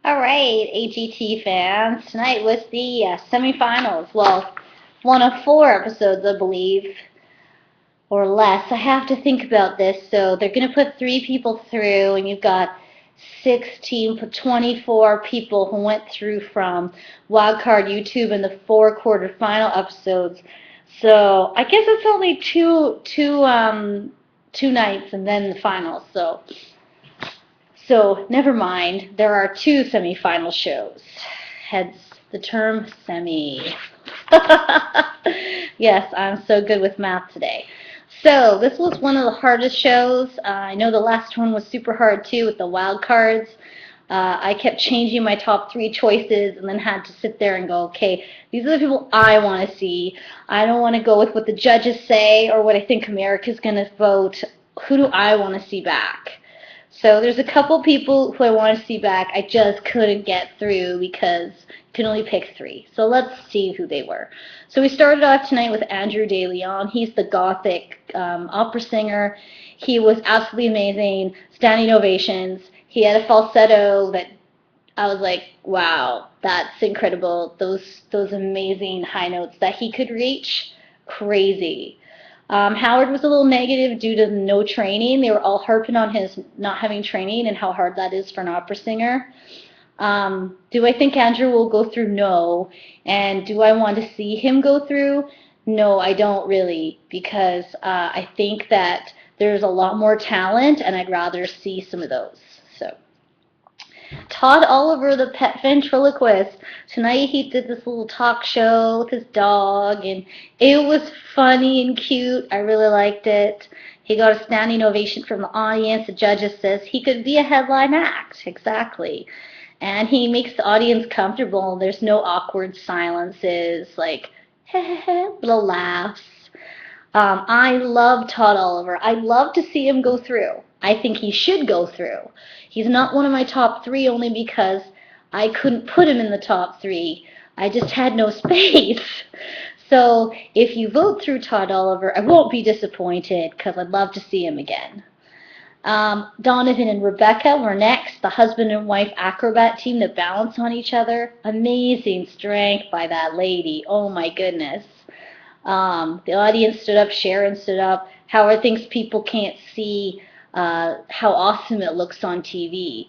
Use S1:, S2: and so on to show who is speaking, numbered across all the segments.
S1: All right, AGT fans. Tonight was the semifinals. Well, one of four episodes, I believe, or less. I have to think about this. So they're going to put three people through, and you've got 16, 24 people who went through from Wildcard YouTube in the four quarterfinal episodes. So I guess it's only two nights and then the finals. So never mind. There are two semifinal shows. Hence the term semi. Yes, I'm so good with math today. So this was one of the hardest shows. I know the last one was super hard too with the wild cards. I kept changing my top three choices and then had to sit there and go, okay, these are the people I want to see. I don't want to go with what the judges say or what I think America's going to vote. Who do I want to see back? So there's a couple people who I want to see back. I just couldn't get through because you can only pick three. So let's see who they were. So we started off tonight with Andrew De Leon. He's the gothic opera singer. He was absolutely amazing, standing ovations. He had a falsetto that I was like, wow, that's incredible. Those amazing high notes that he could reach, crazy. Howard was a little negative due to no training. They were all harping on his not having training and how hard that is for an opera singer. Do I think Andrew will go through? No. And do I want to see him go through? No, I don't really, because I think that there's a lot more talent, and I'd rather see some of those. So. Todd Oliver, the pet ventriloquist. Tonight he did this little talk show with his dog, and it was funny and cute. I really liked it. He got a standing ovation from the audience. The judges says he could be a headline act. Exactly. And he makes the audience comfortable. There's no awkward silences, like little laughs. I love Todd Oliver. I'd love to see him go through. I think he should go through. He's not one of my top three only because I couldn't put him in the top three. I just had no space. So if you vote through Todd Oliver, I won't be disappointed because I'd love to see him again. Donovan and Rebecca were next, the husband and wife acrobat team that balance on each other. Amazing strength by that lady. Oh my goodness. The audience stood up, Sharon stood up. Howard thinks people can't see how awesome it looks on TV.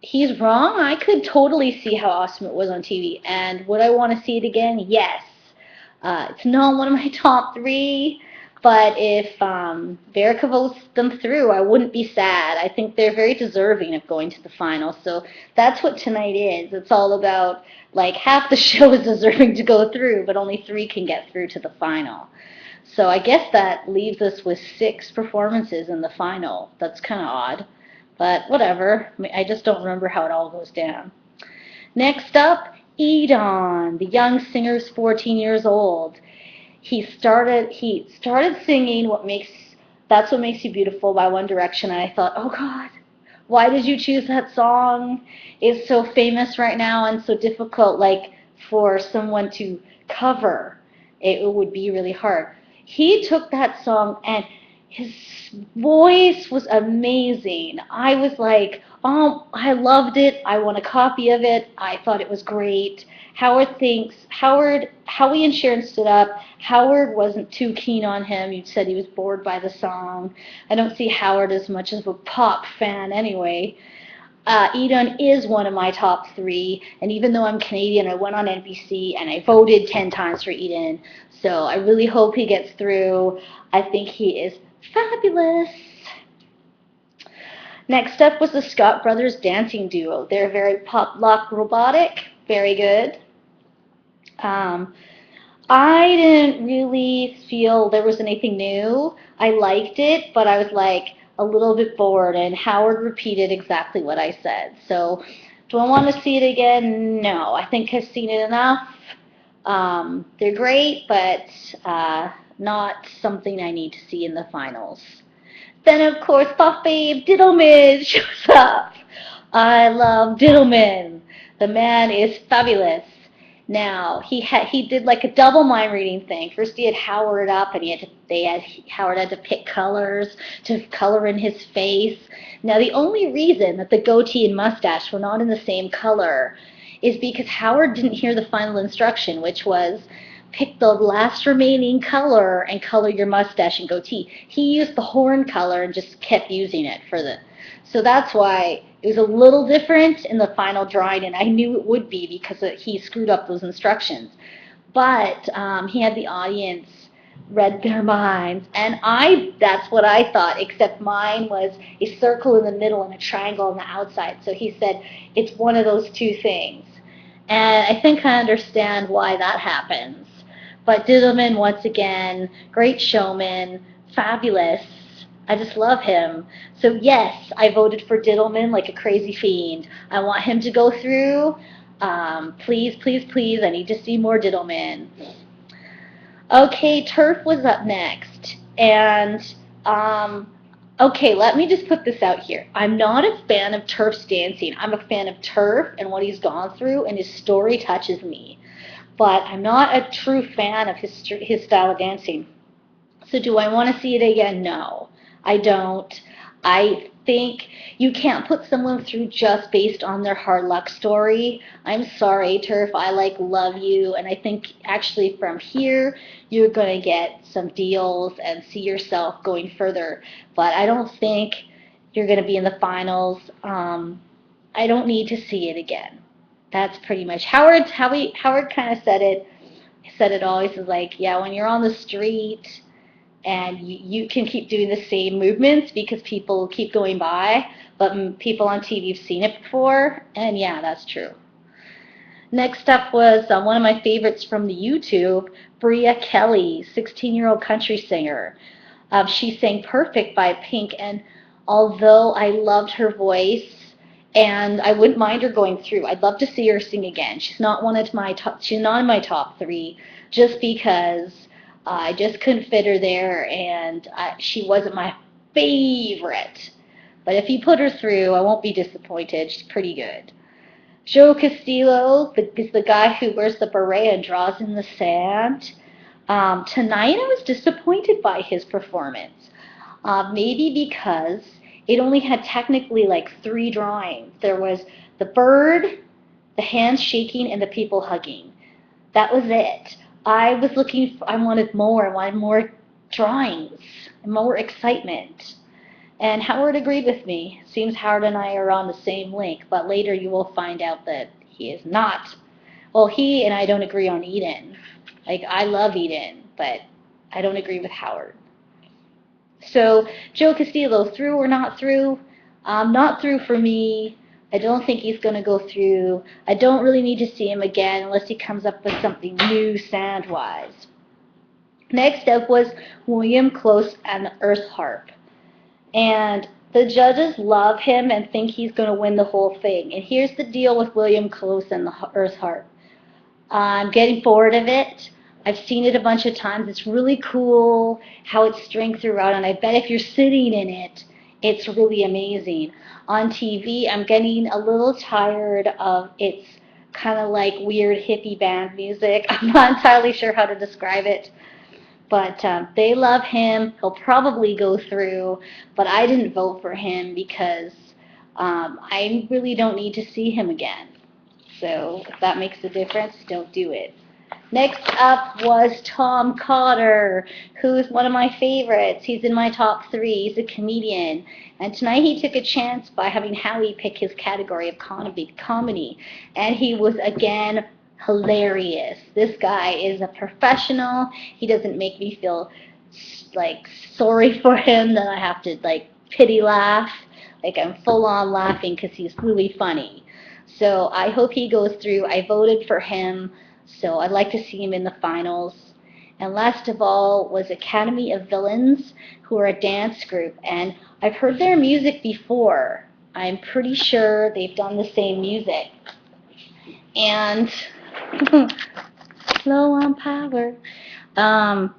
S1: He's wrong. I could totally see how awesome it was on TV. And would I want to see it again? Yes. It's not one of my top three, but if Verica votes them through, I wouldn't be sad. I think they're very deserving of going to the final. So that's what tonight is. It's all about, like, half the show is deserving to go through, but only three can get through to the final. So I guess that leaves us with 6 performances in the final. That's kind of odd, but whatever. I just don't remember how it all goes down. Next up, Edon. The young singer's 14 years old. He started singing That's What Makes You Beautiful by One Direction, and I thought, oh God, why did you choose that song? It's so famous right now and so difficult, like, for someone to cover. It would be really hard. He took that song and his voice was amazing. I was like, oh, I loved it. I want a copy of it. I thought it was great. Howie and Sharon stood up. Howard wasn't too keen on him. He said he was bored by the song. I don't see Howard as much of a pop fan anyway. Edon is one of my top three, and even though I'm Canadian, I went on NBC and I voted 10 times for Edon, so I really hope he gets through. I think he is fabulous. Next up was the Scott Brothers dancing duo. They're very pop-lock robotic, very good. I didn't really feel there was anything new. I liked it, but I was like a little bit bored, and Howard repeated exactly what I said. So do I want to see it again? No. I think I've seen it enough. They're great, but not something I need to see in the finals. Then, of course, Puff Babe Diddleman shows up. I love Diddleman. The man is fabulous. Now he did like a double mind reading thing. First he had Howard up, and Howard had to pick colors to color in his face. Now the only reason that the goatee and mustache were not in the same color is because Howard didn't hear the final instruction, which was pick the last remaining color and color your mustache and goatee. He used the horn color and just kept using it for the. So that's why it was a little different in the final drawing, and I knew it would be because he screwed up those instructions. But he had the audience read their minds, and that's what I thought, except mine was a circle in the middle and a triangle on the outside. So he said it's one of those two things. And I think I understand why that happens. But Diddleman, once again, great showman, fabulous. I just love him. So yes, I voted for Diddleman like a crazy fiend. I want him to go through. Please, please, please, I need to see more Diddleman. Okay, Turf was up next. And, okay, let me just put this out here. I'm not a fan of Turf's dancing. I'm a fan of Turf and what he's gone through, and his story touches me. But I'm not a true fan of his style of dancing. So do I want to see it again? No, I don't. I think you can't put someone through just based on their hard luck story. I'm sorry, Turf, I love you, and I think actually from here you're going to get some deals and see yourself going further. But I don't think you're going to be in the finals. I don't need to see it again. That's pretty much Howard kind of said it. He said it all. He says like, yeah, when you're on the street and you can keep doing the same movements because people keep going by, but people on TV have seen it before, and yeah, that's true. Next up was one of my favorites from the YouTube, Bria Kelly, 16-year-old country singer. She sang Perfect by Pink, and although I loved her voice, and I wouldn't mind her going through, I'd love to see her sing again. She's not she's not in my top 3, just because I just couldn't fit her there, and she wasn't my favorite. But if you put her through, I won't be disappointed. She's pretty good. Joe Castillo is the guy who wears the beret and draws in the sand. Tonight I was disappointed by his performance. Maybe because it only had technically like 3 drawings. There was the bird, the hands shaking, and the people hugging. That was it. I wanted more drawings, and more excitement. And Howard agreed with me. Seems Howard and I are on the same link, but later you will find out that he is not. Well, he and I don't agree on Eden. Like, I love Eden, but I don't agree with Howard. So, Joe Castillo, through or not through? Not through for me. I don't think he's going to go through. I don't really need to see him again unless he comes up with something new sand-wise. Next up was William Close and the Earth Harp. And the judges love him and think he's going to win the whole thing. And here's the deal with William Close and the Earth Harp. I'm getting bored of it. I've seen it a bunch of times. It's really cool how it's string throughout, and I bet if you're sitting in it, it's really amazing. On TV, I'm getting a little tired of its kind of like weird hippie band music. I'm not entirely sure how to describe it. But they love him. He'll probably go through, but I didn't vote for him because I really don't need to see him again. So if that makes a difference, don't do it. Next up was Tom Cotter, who's one of my favorites. He's in my top 3. He's a comedian. And tonight he took a chance by having Howie pick his category of comedy. And he was, again, hilarious. This guy is a professional. He doesn't make me feel like sorry for him that I have to like pity laugh. Like I'm full on laughing because he's really funny. So I hope he goes through. I voted for him, so I'd like to see him in the finals. And last of all was Academy of Villains, who are a dance group. And I've heard their music before. I'm pretty sure they've done the same music. And Slow on Power. I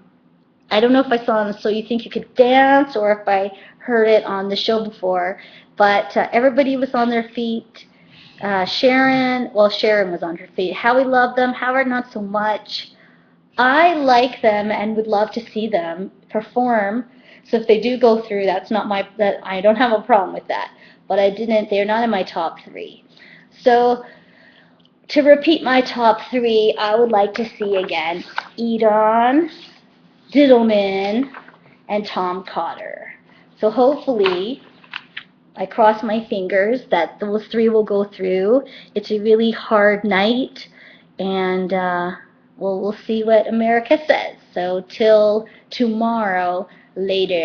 S1: don't know if I saw it on So You Think You Could Dance or if I heard it on the show before, but everybody was on their feet. Sharon, well, Sharon was on her feet. Howie loved them. Howard, not so much. I like them and would love to see them perform. So if they do go through, that I don't have a problem with that. But they're not in my top 3. So to repeat my top 3, I would like to see again Edon, Diddleman, and Tom Cotter. So hopefully, I cross my fingers that those 3 will go through. It's a really hard night, and we'll see what America says. So till tomorrow, later.